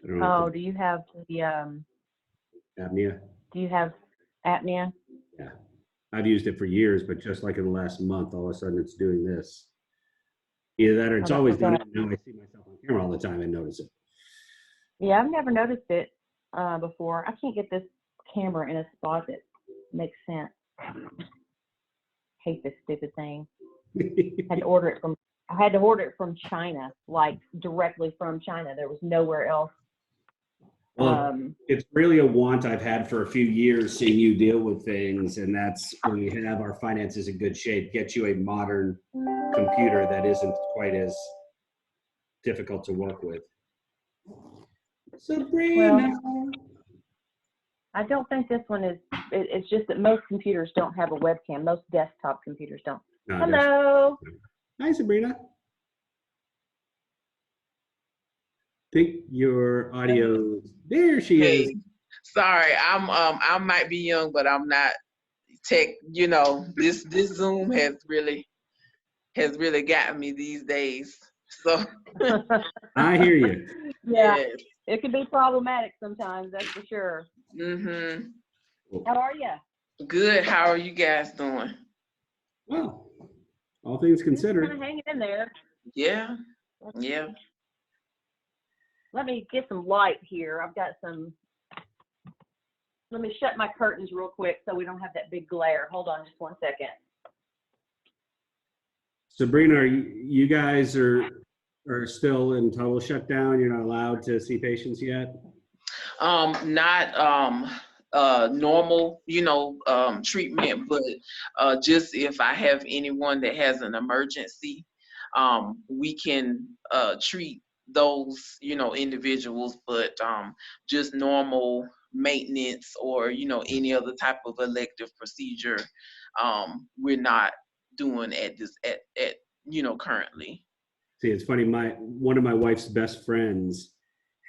I don't know Oh, if do you have the the apnea. do you have apnea? Yeah. I've used it for years, but just like in the last month, all of a sudden it's doing this. Either that or Oh, it's that always was done that. it. Now I see myself on camera all the time and notice it. Yeah, I've never noticed it before. I can't get this camera in a spot that makes sense. Hate this stupid thing. Had to order it from. I had to order it from China, like directly from China. There was nowhere else. Well, it's really a want I've had for a few years, seeing you deal with things, and that's when we have our finances in good shape, get you a modern computer that isn't quite as difficult to work with. Sabrina. Well, I don't think this one is. It's just that most computers don't have a webcam. Most desktop computers don't. No, Hello. hi, Sabrina. Think your audio. There she is. Hey, sorry, I might be young, but I'm not tech. You know, this Zoom has really gotten me these days. So I hear you. Yeah, yes. it can be problematic sometimes. That's for sure. Mhm. How are you? Good. How are you guys doing? Well, all things Just kind considered. of hanging in there. Yeah. Yeah. Let me get some light here. I've got some. Let me shut my curtains real quick so we don't have that big glare. Hold on just 1 second. Sabrina, you guys are still in total shutdown? You're not allowed to see patients yet? Not normal, treatment, but just if I have anyone that has an emergency, we can treat those, individuals, but just normal maintenance or, any other type of elective procedure, we're not doing currently. See, it's funny. One of my wife's best friends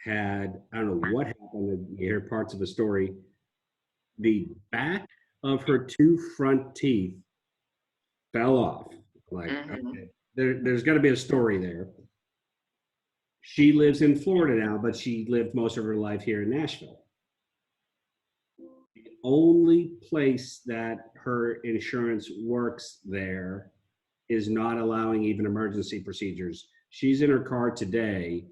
had, I don't know what happened. You hear parts of the story. The back of her two front teeth fell off. Like, Mm-hmm. okay, there's got to be a story there. She lives in Florida now, but she lived most of her life here in Nashville. The only place that her insurance works there is not allowing even emergency procedures. She's in her car today,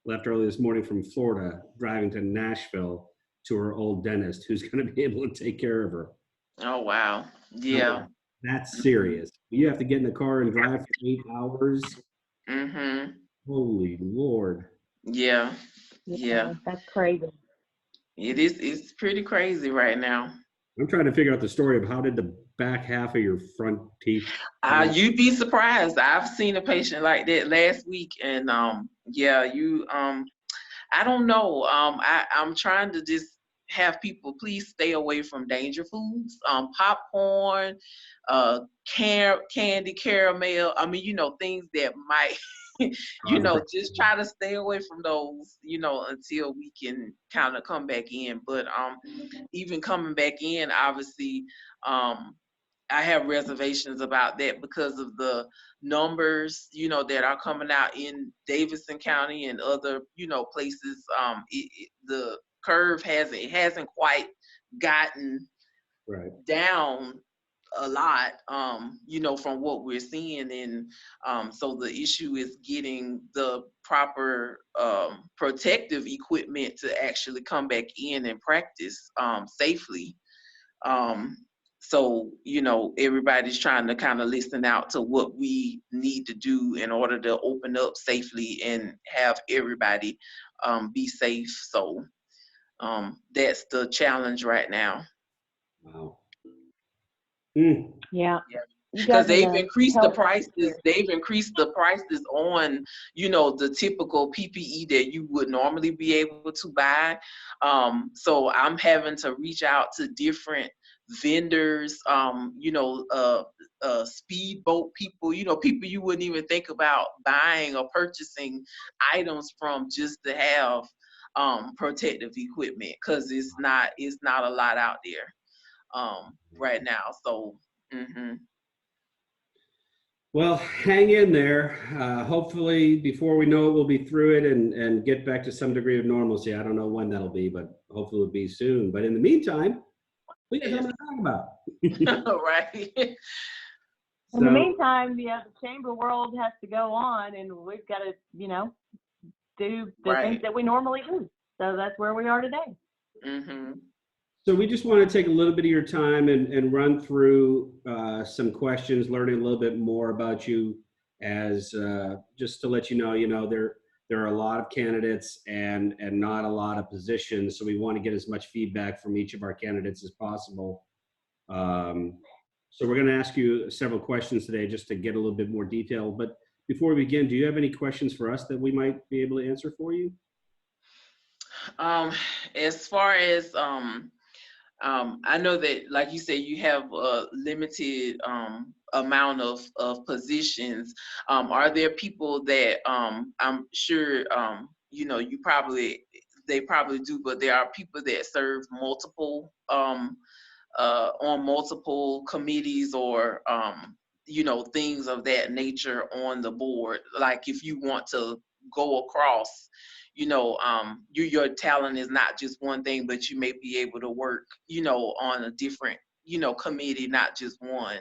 left early this morning from Florida, driving to Nashville to her old dentist who's going to be able to take care of her. Oh, wow. Now, Yeah. that's serious. You have to get in the car and drive for 8 hours. Mm-hmm. Holy Lord. Yeah. Yeah. That's crazy. It's pretty crazy right now. I'm trying to figure out the story of how did the back half of your front teeth. You'd be surprised. I've seen a patient like that last week, and I don't know. I'm trying to just have people please stay away from danger foods, popcorn, candy, caramel. I mean, things that might, just try to stay away from those, until we can kind of come back in. But even coming back in, obviously, I have reservations about that because of the numbers, that are coming out in Davidson County and other, places. The curve hasn't quite gotten Right. down a lot, from what we're seeing. And so the issue is getting the proper protective equipment to actually come back in and practice safely. So, everybody's trying to kind of listen out to what we need to do in order to open up safely and have everybody be safe. So that's the challenge right now. Wow. Mm. Yeah. Yeah. You Because guys in they've the increased the health prices. sector. They've increased the prices on, the typical PPE that you would normally be able to buy. So I'm having to reach out to different vendors, speedboat people, people you wouldn't even think about buying or purchasing items from just to have protective equipment, because it's not a lot out there right now. So. Mm-hmm. Well, hang in there. Hopefully, before we know it, we'll be through it and get back to some degree of normalcy. I don't know when that'll be, but hopefully it'll be soon. But in the meantime, we got something to talk about. Right. In the So, meantime, yeah, the chamber world has to go on, and we've got to, do the things Right. that we normally do. So that's where we are today. Mm-hmm. so we just want to take a little bit of your time and run through some questions, learning a little bit more about you, as just to let there are a lot of candidates and not a lot of positions. So we want to get as much feedback from each of our candidates as possible. Um, so we're going to ask you several questions today just to get a little bit more detail. But before we begin, do you have any questions for us that we might be able to answer for you? As far as I know that, like you said, you have a limited amount of positions. Are there people that I'm sure you probably they probably do, but there are people that serve multiple on multiple committees or things of that nature on the board. Like if you want to go across, your talent is not just one thing, but you may be able to work, on a different, committee, not just one.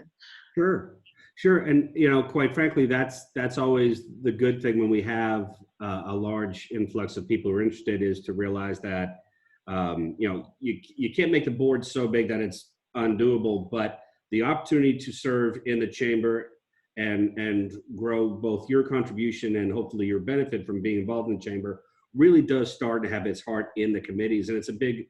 Sure, sure, and quite frankly, that's always the good thing when we have a large influx of people who are interested, is to realize that you can't make the board so big that it's undoable, but the opportunity to serve in the chamber and grow both your contribution and hopefully your benefit from being involved in the chamber really does start to have its heart in the committees, and it's a big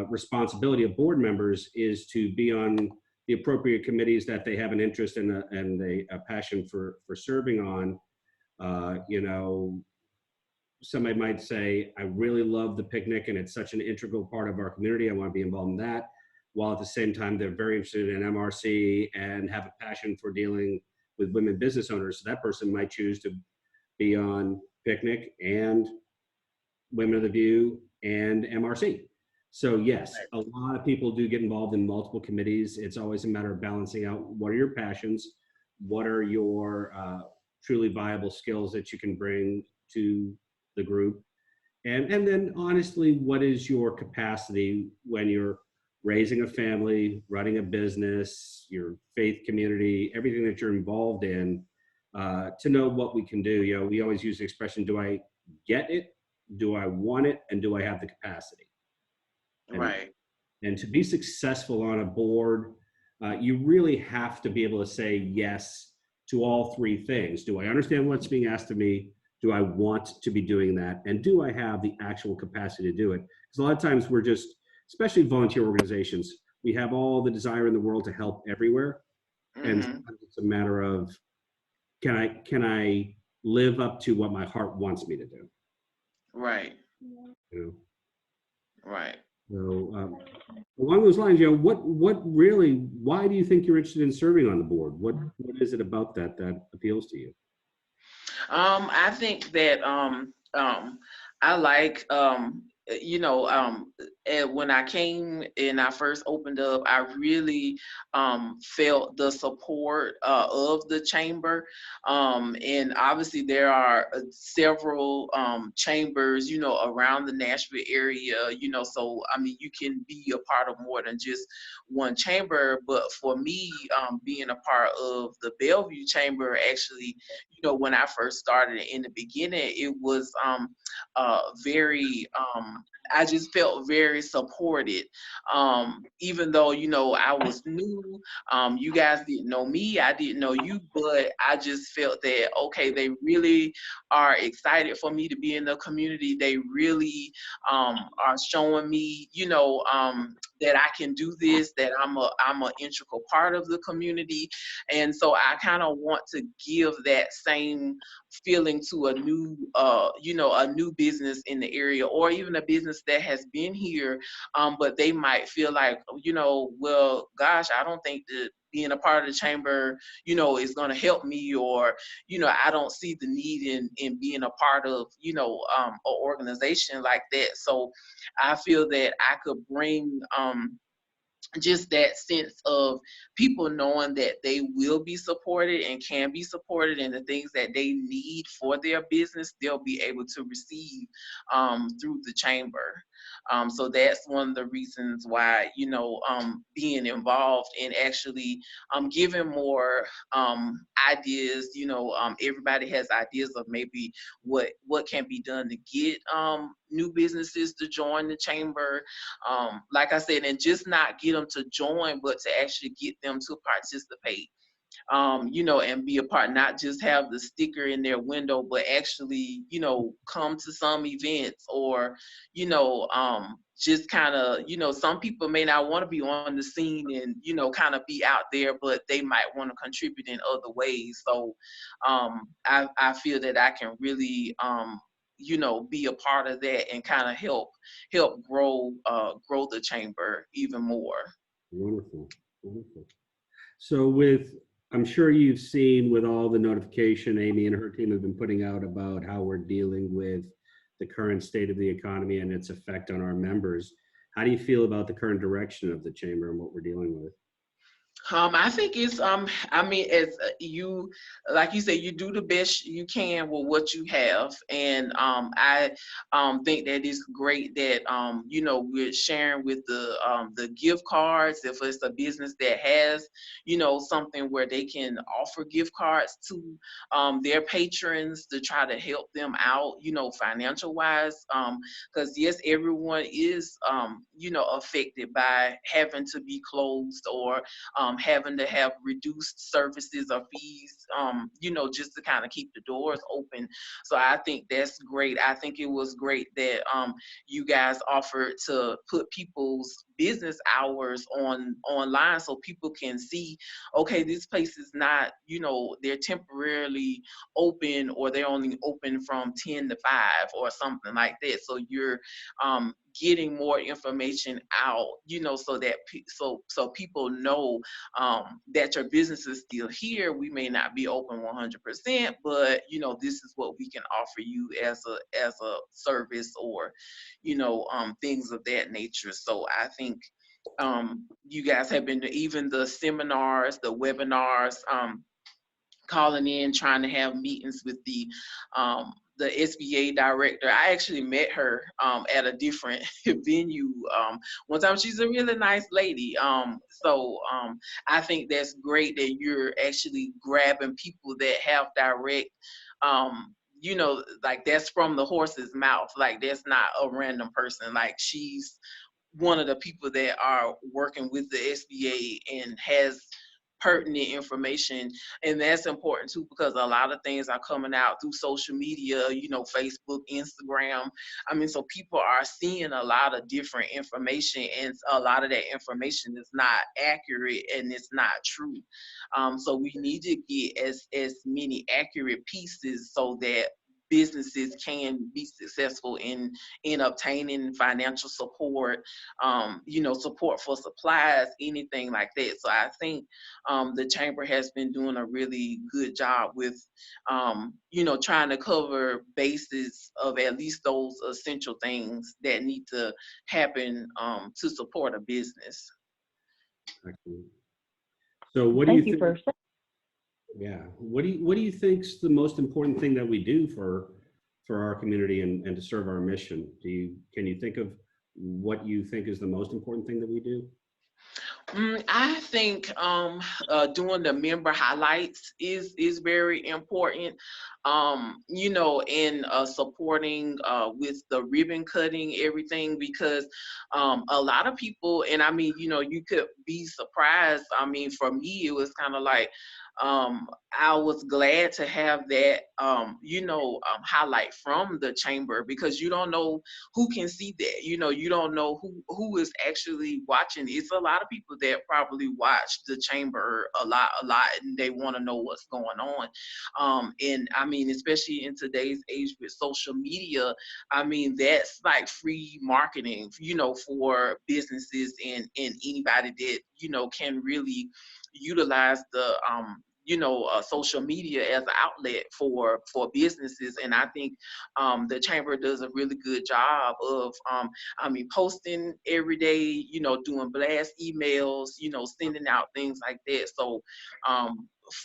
responsibility of board members is to be on the appropriate committees that they have an interest in and a passion for serving on. Somebody might say, I really love the picnic and it's such an integral part of our community. I want to be involved in that. While at the same time, they're very interested in MRC and have a passion for dealing with women business owners. So that person might choose to be on picnic and Women of the View and MRC. So yes, a lot of people do get involved in multiple committees. It's always a matter of balancing out what are your passions, what are your truly viable skills that you can bring to the group, and then honestly, what is your capacity when you're raising a family, running a business, your faith community, everything that you're involved in, to know what we can do. We always use the expression, do I get it? Do I want it? And do I have the capacity? Right. And to be successful on a board, you really have to be able to say yes to all three things. Do I understand what's being asked of me? Do I want to be doing that? And do I have the actual capacity to do it? Because a lot of times we're just, especially volunteer organizations, we have all the desire in the world to help everywhere. Mm-hmm. And sometimes it's a matter of, can I live up to what my heart wants me to do? Right. Right. So along those lines, why do you think you're interested in serving on the board? What is it about that appeals to you? I think that I like and when I came and I first opened up, I really felt the support of the chamber, and obviously there are several chambers, around the Nashville area, so I mean you can be a part of more than just one chamber. But for me, being a part of the Bellevue chamber, actually, when I first started in the beginning, it was very I just felt very supported. Even though, I was new, you guys didn't know me, I didn't know you, but I just felt that, okay, they really are excited for me to be in the community. They really are showing me, that I can do this, that I'm an integral part of the community. And so I kind of want to give that same feeling to a new a new business in the area, or even a business that has been here, but they might feel like, well, gosh, I don't think that being a part of the chamber, is going to help me, or I don't see the need in being a part of an organization like that. So I feel that I could bring just that sense of people knowing that they will be supported and can be supported, and the things that they need for their business, they'll be able to receive through the chamber. So that's one of the reasons why, being involved and actually giving more ideas. Everybody has ideas of maybe what can be done to get new businesses to join the chamber, like I said, and just not get them to join, but to actually get them to participate, and be a part, not just have the sticker in their window, but actually, come to some events, or, just kind of, some people may not want to be on the scene and, kind of be out there, but they might want to contribute in other ways. So I feel that I can really, be a part of that and kind of help grow the chamber even more. Wonderful, wonderful. So I'm sure you've seen with all the notification Amy and her team have been putting out about how we're dealing with the current state of the economy and its effect on our members. How do you feel about the current direction of the chamber and what we're dealing with? I think it's as you, like you say, you do the best you can with what you have, and I think that it's great that we're sharing with the gift cards. If it's a business that has something where they can offer gift cards to their patrons to try to help them out, financial wise, because yes, everyone is affected by having to be closed, or having to have reduced services or fees, just to kind of keep the doors open. So I think that's great. I think it was great that you guys offered to put people's business hours online, so people can see, okay, this place is not, they're temporarily open, or they're only open from 10 to 5 or something like that. So you're getting more information out, so that so people know that your business is still here. We may not be open 100%, but this is what we can offer you as a service, or things of that nature. So I think you guys have been, even the seminars, the webinars, calling in, trying to have meetings with the SBA director. I actually met her at a different venue one time. She's a really nice lady. So I think that's great that you're actually grabbing people that have direct, like that's from the horse's mouth. Like that's not a random person. Like she's one of the people that are working with the SBA and has pertinent information. And that's important too, because a lot of things are coming out through social media, Facebook, Instagram. I mean, so people are seeing a lot of different information, and a lot of that information is not accurate and it's not true. So we need to get as many accurate pieces, so that businesses can be successful in obtaining financial support, support for supplies, anything like that. So I think the chamber has been doing a really good job with, trying to cover bases of at least those essential things that need to happen to support a business. Excellent. So what do you think? Yeah. What do you think's the most important thing that we do for our community and to serve our mission? Can you think of what you think is the most important thing that we do? I think doing the member highlights is very important. In supporting with the ribbon cutting, everything, because a lot of people, and I mean, you could be surprised. I mean, for me, it was kind of like, I was glad to have that, highlight from the chamber, because you don't know who can see that. You don't know who is actually watching. It's a lot of people that probably watch the chamber a lot, and they want to know what's going on. And I mean, especially in today's age with social media, I mean, that's like free marketing, for businesses and anybody that, can really utilize social media as an outlet for businesses. And I think the chamber does a really good job of posting every day, doing blast emails, sending out things like that. So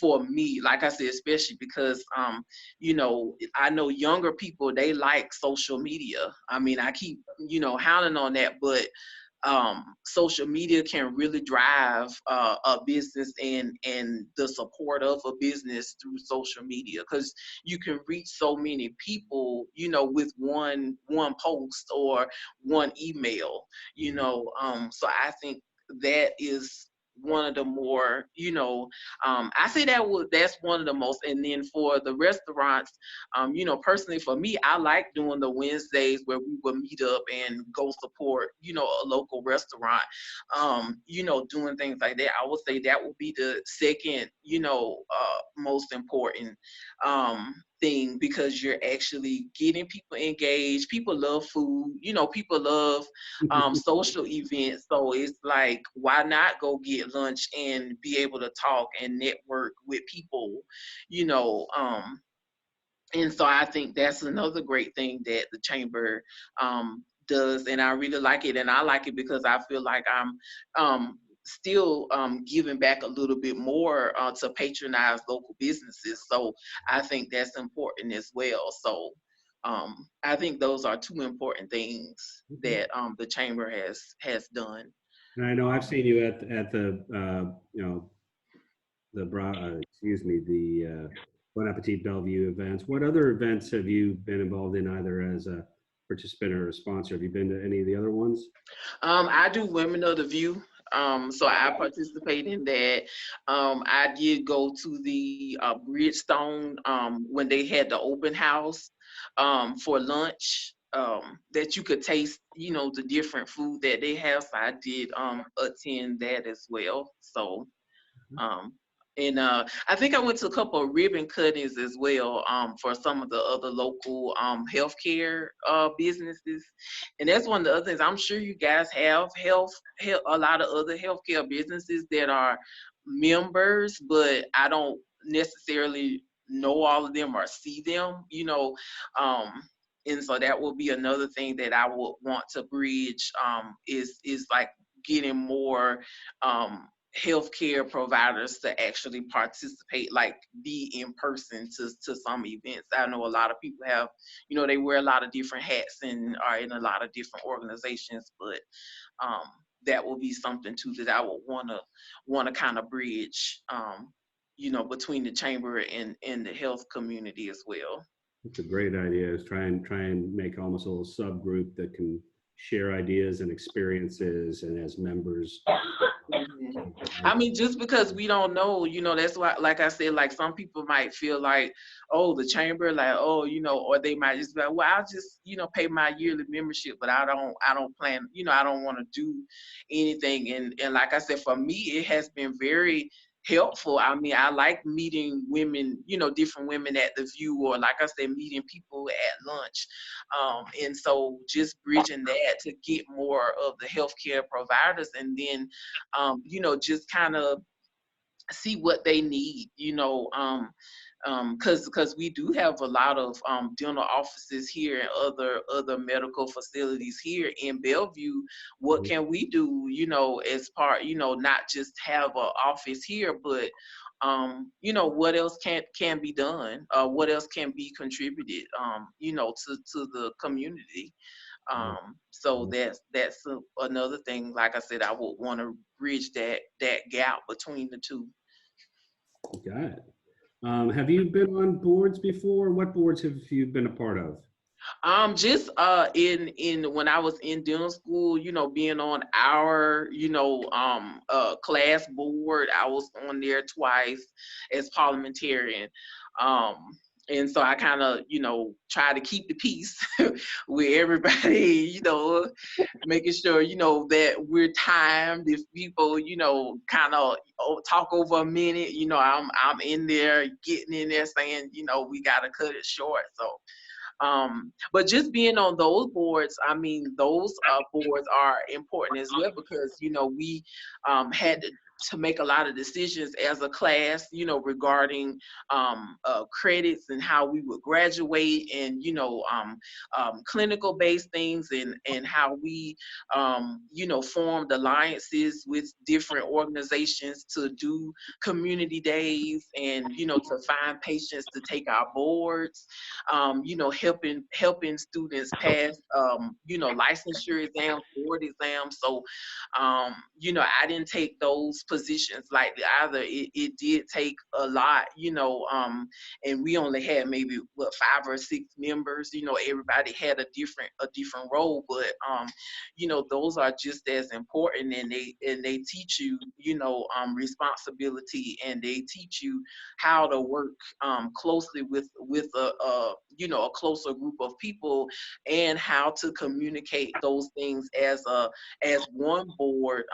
for me, like I said, especially because I know younger people, they like social media. I mean, I keep hounding on that, but social media can really drive a business and the support of a business through social media, because you can reach so many people with one post or one email. So I think that is one of the more, I say that's one of the most. And then for the restaurants, personally for me, I like doing the Wednesdays where we would meet up and go support, a local restaurant, doing things like that. I would say that would be the second, most important thing, because you're actually getting people engaged. People love food, people love social events. So it's like, why not go get lunch and be able to talk and network with people, and so I think that's another great thing that the chamber does, and I really like it. And I like it because I feel like I'm still giving back a little bit more to patronize local businesses. So I think that's important as well. So I think those are two important things that the chamber has done. And I know I've seen you at the the Bon Appetit Bellevue events. What other events have you been involved in, either as a participant or a sponsor? Have you been to any of the other ones? I do Women of the View. So I participate in that. I did go to the Bridgestone when they had the open house for lunch, that you could taste, the different food that they have. So I did attend that as well. So um, and I think I went to a couple of ribbon cuttings as well, for some of the other local healthcare businesses. And that's one of the other things. I'm sure you guys have a lot of other healthcare businesses that are members, but I don't necessarily know all of them or see them, and so that will be another thing that I would want to bridge, is like getting more healthcare providers to actually participate, like be in person to some events. I know a lot of people have, they wear a lot of different hats and are in a lot of different organizations, but that will be something too that I would want to kind of bridge, between the chamber and the health community as well. It's a great idea. Is try and make almost a little subgroup that can share ideas and experiences, and as members. I mean, just because we don't know, that's why, like I said, like some people might feel like, oh, the chamber, like, oh, or they might just be like, well, I'll just, pay my yearly membership, but I don't plan, I don't want to do anything. And like I said, for me, it has been very helpful. I mean, I like meeting women, different women at the View, or like I said, meeting people at lunch. And so just bridging that to get more of the healthcare providers, and then, just kind of see what they need, because we do have a lot of dental offices here and other medical facilities here in Bellevue. What can we do, as part, not just have an office here, but what else can be done? What else can be contributed, to the community? So that's another thing. Like I said, I would want to bridge that gap between the two. Got it. Have you been on boards before? What boards have you been a part of? Just in when I was in dental school, being on our class board, I was on there twice as parliamentarian. Um, and so I kind of, try to keep the peace with everybody, making sure, that we're timed. If people, kind of talk over a minute, I'm in there, getting in there saying, we got to cut it short. So, but just being on those boards, I mean, those boards are important as well, because we had to to make a lot of decisions as a class, regarding credits and how we would graduate, and clinical based things, and how we formed alliances with different organizations to do community days, and to find patients to take our boards, helping students pass licensure exams, board exams. So I didn't take those positions lightly either. It did take a lot, and we only had maybe 5 or 6 members. Everybody had a different role, but those are just as important, and they teach you, responsibility, and they teach you how to work closely with a closer group of people, and how to communicate those things as one board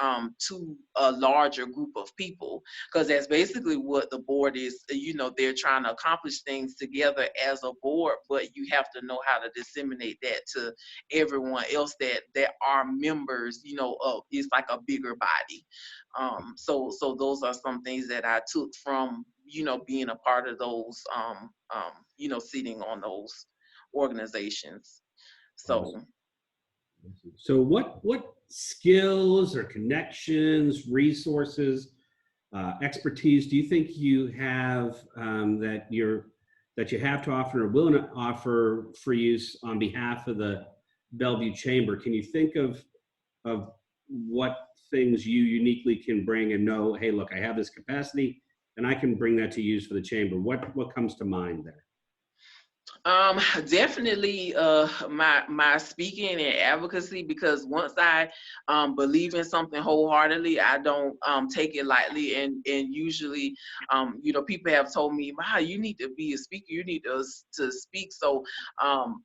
to a larger group of people, because that's basically what the board is. They're trying to accomplish things together as a board, but you have to know how to disseminate that to everyone else that are members, of, it's like a bigger body. So those are some things that I took from being a part of those sitting on those organizations. So So what skills or connections, resources, expertise do you think you have, that you have to offer or willing to offer for use on behalf of the Bellevue Chamber? Can you think of what things you uniquely can bring and know, hey, look, I have this capacity and I can bring that to use for the chamber? What comes to mind there? Definitely my speaking and advocacy, because once I believe in something wholeheartedly, I don't take it lightly, and usually people have told me, wow, you need to be a speaker, you need to speak. So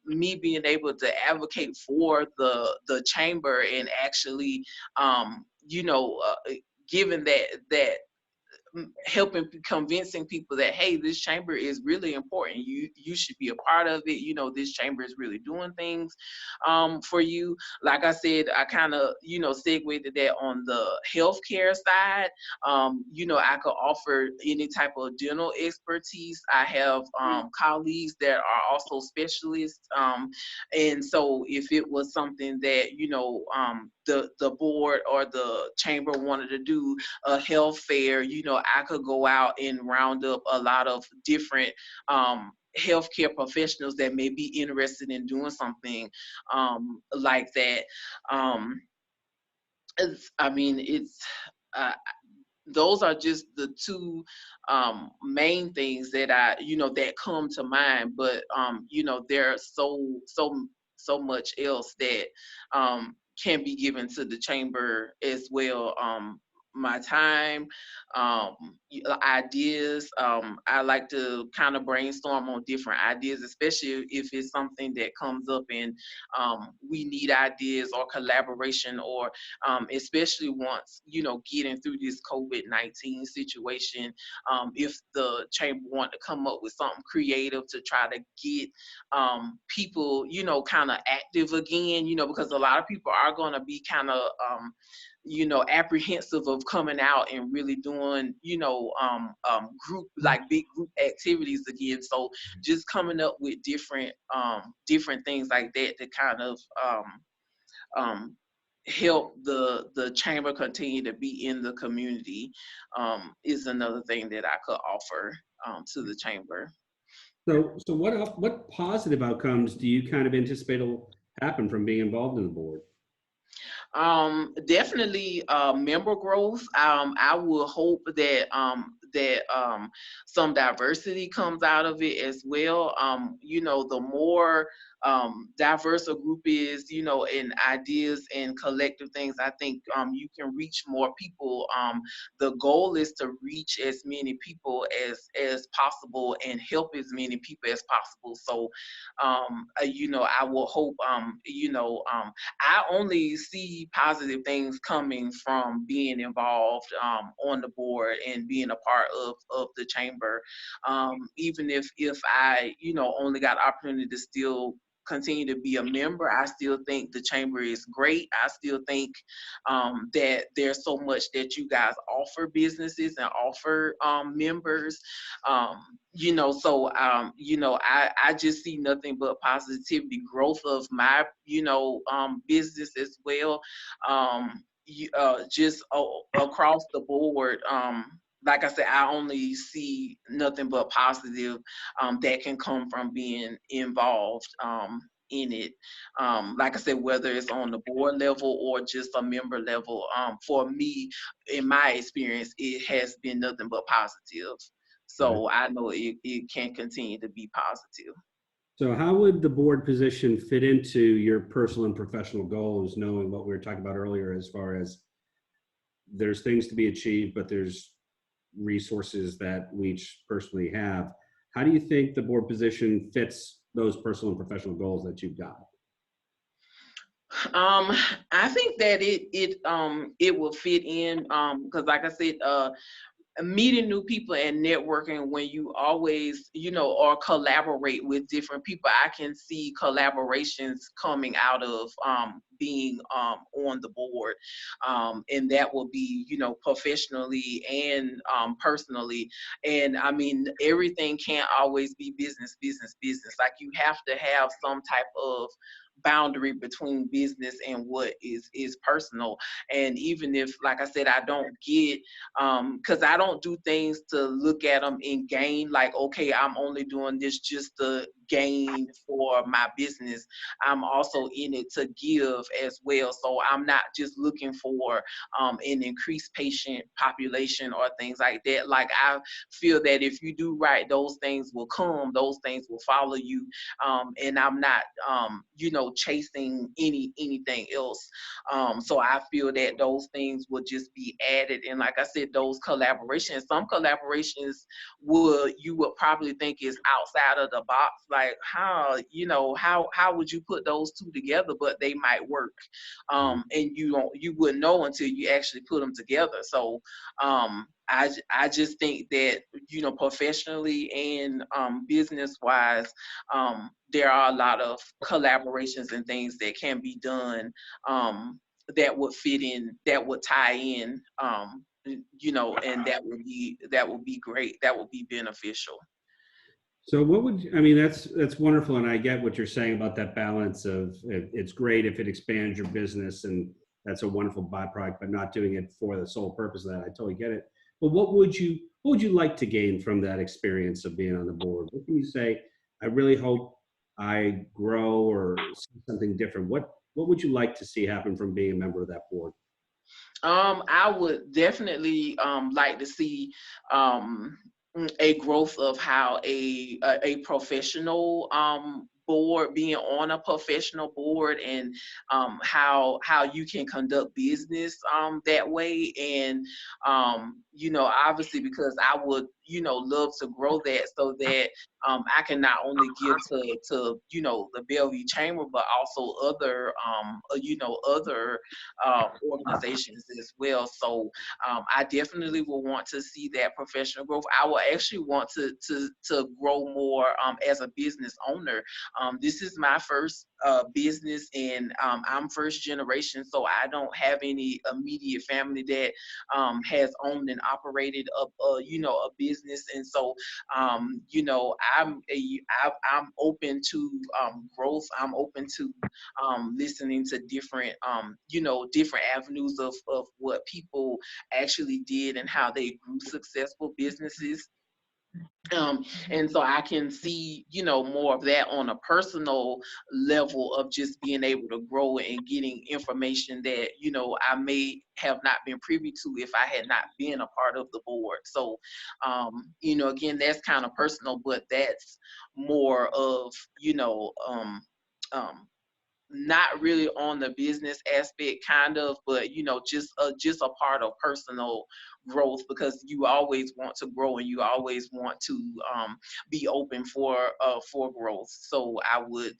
me being able to advocate for the chamber, and actually given that helping convincing people that, hey, this chamber is really important, you should be a part of it, this chamber is really doing things for you. Like I said, I kind of segued to that on the healthcare side. I could offer any type of dental expertise. I have colleagues that are also specialists, and so if it was something that the board or the chamber wanted to do a health fair, I could go out and round up a lot of different healthcare professionals that may be interested in doing something like that. It's uh, those are just the two main things that that come to mind. But there's so much else that can be given to the chamber as well. My time, ideas. I like to kind of brainstorm on different ideas, especially if it's something that comes up and we need ideas or collaboration, or especially once getting through this COVID-19 situation. If the chamber want to come up with something creative to try to get people kind of active again, because a lot of people are going to be kind of apprehensive of coming out and really doing, big group activities again. So just coming up with different things like that to kind of help the chamber continue to be in the community is another thing that I could offer to the chamber. So what positive outcomes do you kind of anticipate will happen from being involved in the board? Definitely member growth. I will hope that some diversity comes out of it as well. The more diverse a group is, in ideas and collective things, I think you can reach more people. The goal is to reach as many people as possible and help as many people as possible. So I will hope I only see positive things coming from being involved on the board and being a part of the chamber. Even if I only got opportunity to still continue to be a member. I still think the chamber is great. I still think that there's so much that you guys offer businesses and offer members. I just see nothing but positivity, growth of my business as well. Just across the board. Like I said, I only see nothing but positive that can come from being involved in it. Like I said, whether it's on the board level or just a member level, for me, in my experience, it has been nothing but positive. Right. So I know it can continue to be positive. So how would the board position fit into your personal and professional goals, knowing what we were talking about earlier as far as there's things to be achieved, but there's resources that we each personally have? How do you think the board position fits those personal and professional goals that you've got? I think that it will fit in because like I said, meeting new people and networking when you always or collaborate with different people, I can see collaborations coming out of being on the board, and that will be professionally and personally. And I mean, everything can't always be business. Like, you have to have some type of boundary between business and what is personal. And even if, like I said, I don't get because I don't do things to look at them and gain, like, okay, I'm only doing this just to gain for my business. I'm also in it to give as well. So I'm not just looking for an increased patient population or things like that. Like, I feel that if you do right, those things will come, those things will follow you. And I'm not, chasing anything else. So I feel that those things will just be added. And like I said, those collaborations, some collaborations you would probably think is outside of the box. Like, how would you put those two together? But they might work. And you wouldn't know until you actually put them together. So I just think that, professionally and business wise, there are a lot of collaborations and things that can be done that would fit in, that would tie in, and that would be great. That would be beneficial. So what would I mean? That's wonderful, and I get what you're saying about that balance of it's great if it expands your business, and that's a wonderful byproduct. But not doing it for the sole purpose of that, I totally get it. But what would you like to gain from that experience of being on the board? What can you say? I really hope I grow or see something different. What would you like to see happen from being a member of that board? I would definitely like to see a growth of how a professional board, being on a professional board, and how you can conduct business that way. And obviously, because I would love to grow that, so that I can not only give to the Bellevue Chamber, but also other other organizations as well. So I definitely will want to see that professional growth. I will actually want to grow more as a business owner. This is my first business, and I'm first generation, so I don't have any immediate family that has owned and operated a business. And so I'm open to growth. I'm open to listening to different different avenues of what people actually did and how they grew successful businesses. And so I can see, more of that on a personal level, of just being able to grow and getting information that, I may have not been privy to if I had not been a part of the board. So, again, that's kind of personal, but that's more of, not really on the business aspect, kind of, but just a part of personal growth, because you always want to grow and you always want to be open for growth. So I would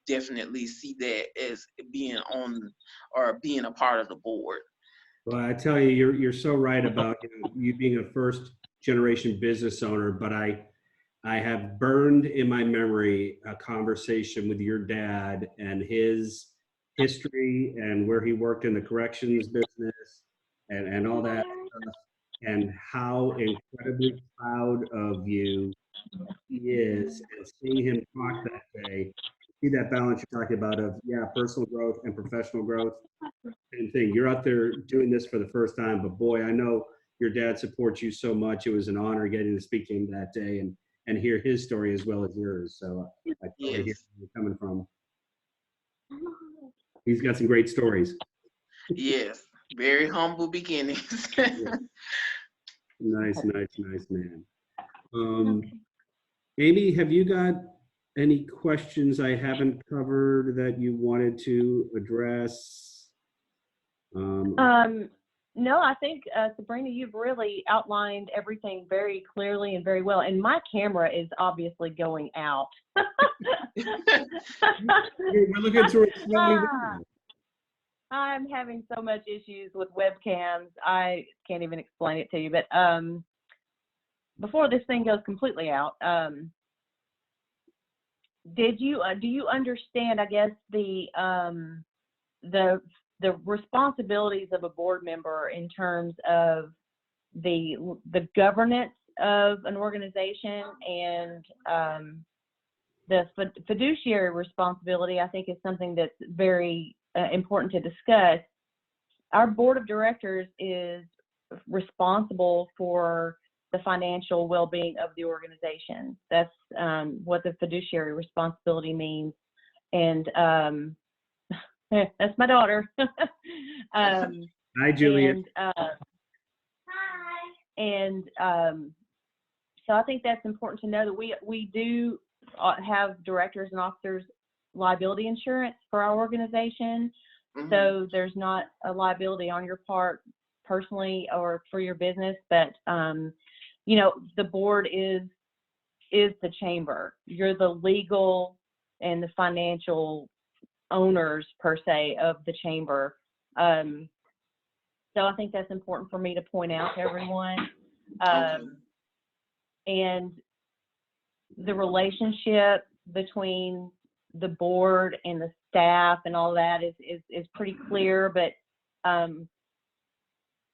definitely see that as being on, or being a part of the board. Well, I tell you, you're so right about you being a first generation business owner. But I have burned in my memory a conversation with your dad and his history and where he worked in the corrections business and all that stuff, and how incredibly proud of you he is, and seeing him talk that day, see that balance you're talking about of, yeah, personal growth and professional growth. Same thing. You're out there doing this for the first time, but boy, I know your dad supports you so much. It was an honor getting to speak to him that day and hear his story as well as yours. So I totally hear Yes. where you're coming from. He's got some great stories. Yes. Very humble beginnings. Yeah. Nice, man. Amy, have you got any questions I haven't covered that you wanted to address? No, I think, Sabrina, you've really outlined everything very clearly and very well. And my camera is obviously going out. We're looking through it slowly. I'm having so much issues with webcams. I can't even explain it to you. But before this thing goes completely out, do you understand, I guess, the responsibilities of a board member in terms of the governance of an organization and the fiduciary responsibility? I think is something that's very important to discuss. Our board of directors is responsible for the financial well-being of the organization. That's what the fiduciary responsibility means. And that's my daughter. Hi, Julia. So I think that's important to know that we do have directors and officers liability insurance for our organization. Mhm. So there's not a liability on your part personally or for your business, but you know, the board is the chamber. You're the legal and the financial owners per se of the chamber. So I think that's important for me to point out to everyone. Okay. And the relationship between the board and the staff and all that is pretty clear, but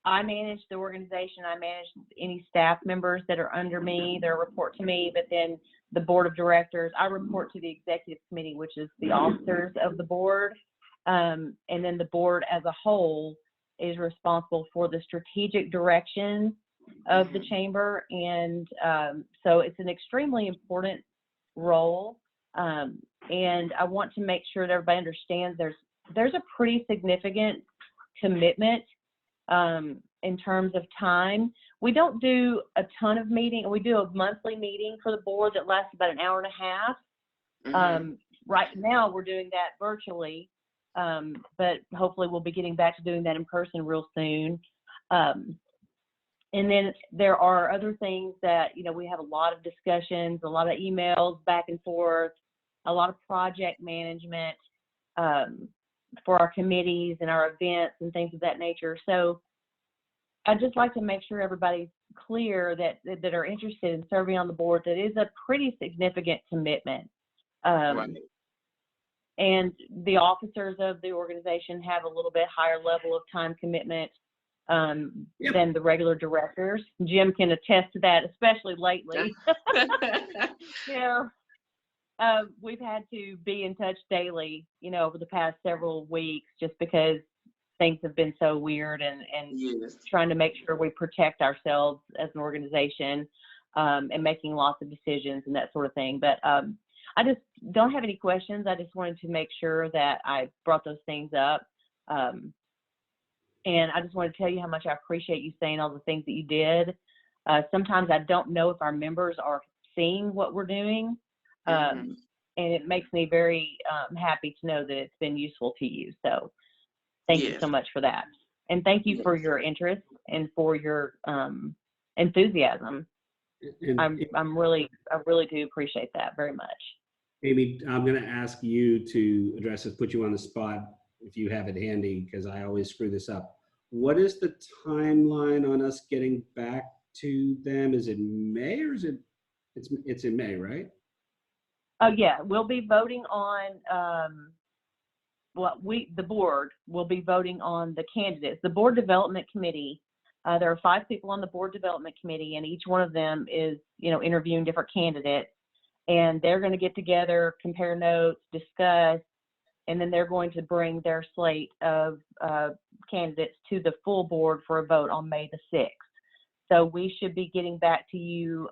I manage the organization. I manage any staff members that are under me, that report to me, but then the board of directors, I report to the executive committee, which is the officers of the board. And then the board as a whole is responsible for the strategic direction of the chamber. And so it's an extremely important role. And I want to make sure that everybody understands there's a pretty significant commitment in terms of time. We don't do a ton of meeting. We do a monthly meeting for the board that lasts about an hour and a half. Mhm. Right now we're doing that virtually, but hopefully we'll be getting back to doing that in person real soon. And then there are other things that, you know, we have a lot of discussions, a lot of emails back and forth, a lot of project management for our committees and our events and things of that nature. So I'd just like to make sure everybody's clear that are interested in serving on the board, that is a pretty significant commitment. Right. And the officers of the organization have a little bit higher level of time commitment than the regular directors. Jim can attest to that, especially lately. You know, we've had to be in touch daily, you know, over the past several weeks, just because things have been so weird, and Yes. trying to make sure we protect ourselves as an organization, and making lots of decisions and that sort of thing. But I just don't have any questions. I just wanted to make sure that I brought those things up. And I just want to tell you how much I appreciate you saying all the things that you did. Sometimes I don't know if our members are seeing what we're doing. And it makes me very happy to know that it's been useful to you. So thank you so much for that. And thank you for your interest and for your enthusiasm. I really do appreciate that very much. Amy, I'm going to ask you to address this, put you on the spot if you have it handy, because I always screw this up. What is the timeline on us getting back to them? Is it May or is it It's in May, right? Oh, yeah, we'll be voting on, the board will be voting on the candidates. The board development committee, there are 5 people on the board development committee, and each one of them is, interviewing different candidates. And they're going to get together, compare notes, discuss, and then they're going to bring their slate of candidates to the full board for a vote on May the 6th. So we should be getting back to you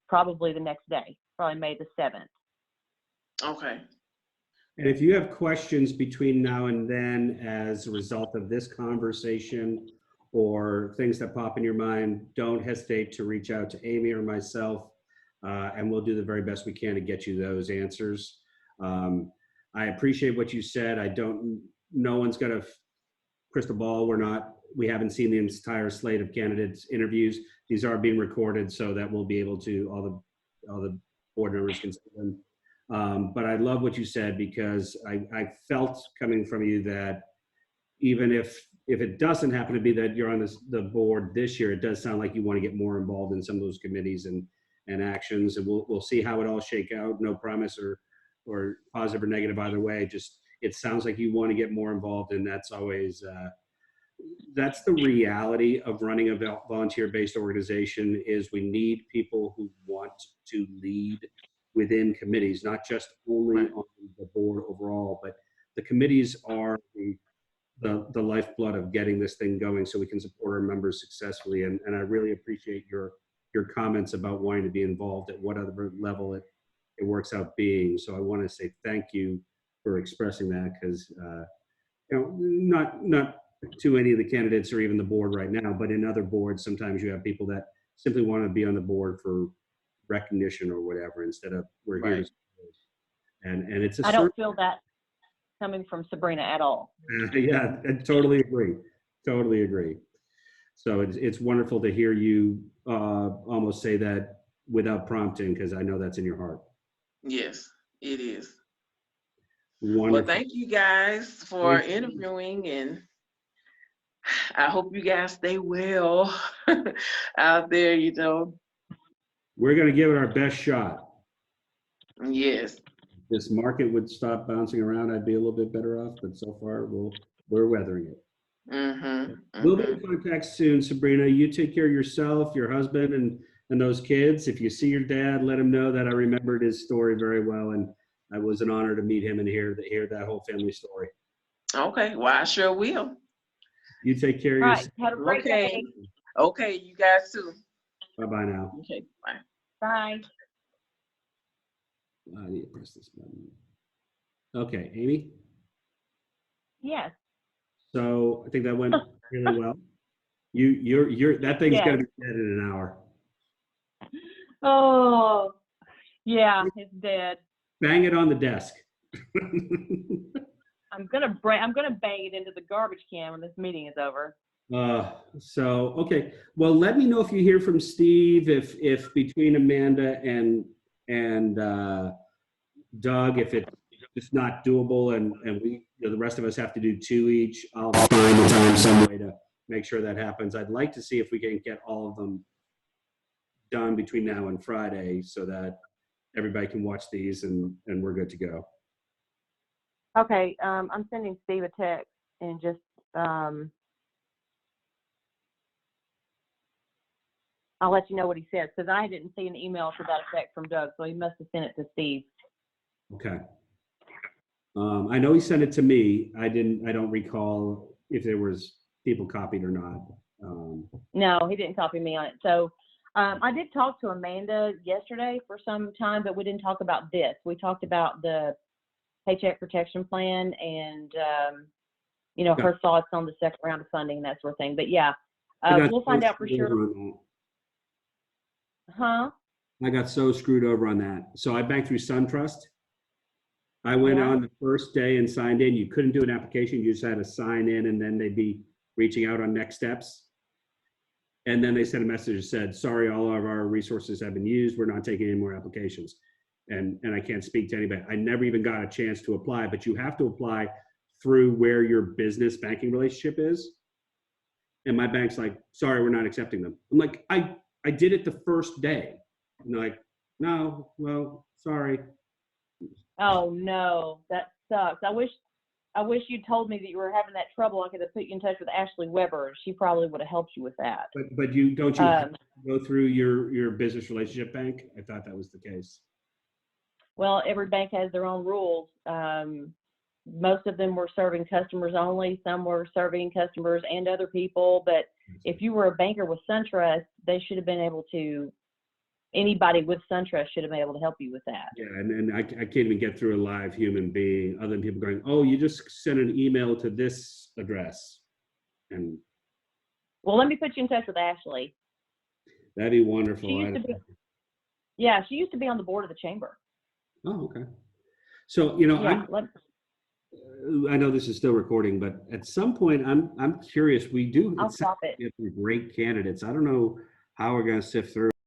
probably the next day, probably May the 7th. Okay. And if you have questions between now and then as a result of this conversation or things that pop in your mind, don't hesitate to reach out to Amy or myself, and we'll do the very best we can to get you those answers. I appreciate what you said. No one's got a crystal ball. We haven't seen the entire slate of candidates' interviews. These are being recorded so that we'll be able to, all the board members can see them. But I love what you said, because I felt coming from you that even if it doesn't happen to be that you're on the board this year, it does sound like you want to get more involved in some of those committees and actions, and we'll see how it all shake out. No promise or positive or negative either way. Just, it sounds like you want to get more involved, and that's always that's the reality of running a volunteer-based organization. Is we need people who want to lead within committees, not just only on the board overall, but the committees are the lifeblood of getting this thing going so we can support our members successfully. And I really appreciate your comments about wanting to be involved at whatever level it works out being. So I want to say thank you for expressing that, because not to any of the candidates or even the board right now, but in other boards, sometimes you have people that simply want to be on the board for recognition or whatever, instead of we're here to support. And it's I don't feel that coming from Sabrina at all. Yeah, I totally agree. Totally agree. So it's wonderful to hear you almost say that without prompting, because I know that's in your heart. Yes, it is. Wonderful. Well, thank you guys for interviewing, and I hope you guys stay well out there, We're going to give it our best shot. Yes. If this market would stop bouncing around, I'd be a little bit better off, but so far we're weathering it. We'll be in contact soon, Sabrina. You take care of yourself, your husband, and those kids. If you see your dad, let him know that I remembered his story very well, and it was an honor to meet him and hear that whole family story. Okay, well, I sure will. You take care of yourself. All right, have a great day. Okay, you guys too. Bye-bye now. Okay, bye. Bye. I need to press this button. Okay, Amy? Yes. So I think that went really well. You're that thing's Yes. gonna be dead in an hour. Oh, yeah, it's dead. Bang it on the desk. I'm gonna bang it into the garbage can when this meeting is over. So okay. Well, let me know if you hear from Steve, if between Amanda and Doug, if it's not doable and we the rest of us have to do 2 each, I'll find the time some way to make sure that happens. I'd like to see if we can get all of them done between now and Friday so that everybody can watch these and we're good to go. Okay, I'm sending Steve a text and just I'll let you know what he says, because I didn't see an email to that effect from Doug, so he must have sent it to Steve. Okay. I know he sent it to me. I don't recall if there was people copied or not. No, he didn't copy me on it. So I did talk to Amanda yesterday for some time, but we didn't talk about this. We talked about the Paycheck Protection Plan and, her thoughts on the second round of funding and that sort of thing. But yeah, we'll find out for sure. Huh? I got so screwed over on that. So I banked through SunTrust. I went on the first day and signed in. You couldn't do an application. You just had to sign in, and then they'd be reaching out on next steps. And then they sent a message that said, sorry, all of our resources have been used. We're not taking any more applications. And I can't speak to anybody. I never even got a chance to apply, but you have to apply through where your business banking relationship is. And my bank's like, sorry, we're not accepting them. I'm like, I I did it the first day. And they're like, no, well, sorry. Oh no, that sucks. I wish you told me that you were having that trouble. I could have put you in touch with Ashley Weber. She probably would have helped you with that. But you don't you Um, go through your business relationship bank? I thought that was the case. Well, every bank has their own rules. Most of them were serving customers only. Some were serving customers and other people. But if you were a banker with SunTrust, they should have been able to. Anybody with SunTrust should have been able to help you with that. Yeah, and I can't even get through a live human being other than people going, oh, you just sent an email to this address. And Well, let me put you in touch with Ashley. that'd be wonderful. She used to be, yeah, she used to be on the board of the chamber. Oh, okay. So, you know, Yeah, I know this is still recording, but at some point, I'm curious. We do I'll stop it. get some great candidates. I don't know how we're going to sift through.